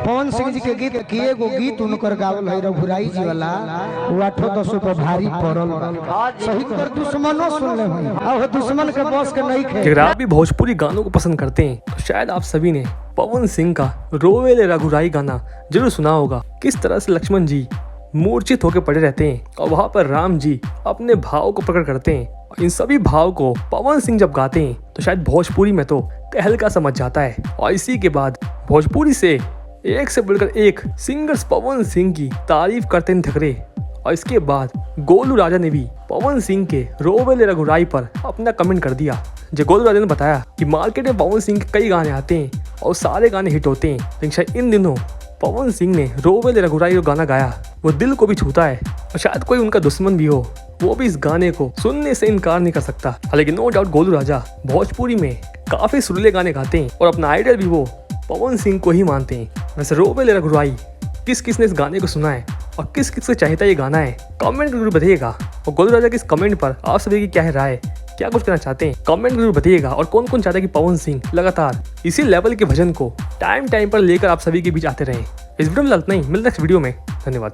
पवन सिंह जी के गीत किए गो गीत उनकर गावल है रघुराई जी वाला वो 8-10 पर भारी पड़ल बा। सही कर दुश्मनों सुन ले भाई अब दुश्मन के बस के नहीं खे। अगर आप भी भोजपुरी गानों को पसंद करते हैं तो शायद आप सभी ने पवन सिंह का रोवेले रघुराई गाना जरूर सुना होगा। किस तरह से लक्ष्मण जी मूर्छित होकर पड़े रहते हैं और वहाँ पर राम जी अपने भाव को प्रकट करते हैं। और इन सभी भाव को पवन सिंह जब गाते हैं तो शायद भोजपुरी में तो तहलका समझ जाता है। और इसी के बाद भोजपुरी से एक से बढ़कर एक सिंगर्स पवन सिंह की तारीफ करते हैं थकरे। और इसके बाद गोलू राजा ने भी पवन सिंह के रोवेले रघुराई पर अपना कमेंट कर दिया। जो गोलू राजा ने बताया कि मार्केट में पवन सिंह के कई गाने आते हैं और सारे गाने हिट होते हैं, लेकिन शायद इन दिनों पवन सिंह ने रोवेले रघुराई जो गाना गाया वो दिल को भी छूता है। और शायद कोई उनका दुश्मन भी हो वो भी इस गाने को सुनने से इनकार नहीं कर सकता। लेकिन नो डाउट गोलू राजा भोजपुरी में काफी सुरीले गाने गाते हैं और अपना आइडल भी वो पवन सिंह को ही मानते हैं। वैसे रोवेले रघुराई किस किस ने इस गाने को सुना है और किस किस को चाहता ये गाना है, कमेंट जरूर बताइएगा। और गोलू राजा के इस कमेंट पर आप सभी की क्या है राय, क्या कुछ करना चाहते हैं, कमेंट जरूर बताइएगा। और कौन कौन चाहता है कि पवन सिंह लगातार इसी लेवल के भजन को टाइम पर लेकर आप सभी के बीच आते रहें। इस वीडियो में इतना ही, मिलते नेक्स्ट वीडियो में। धन्यवाद।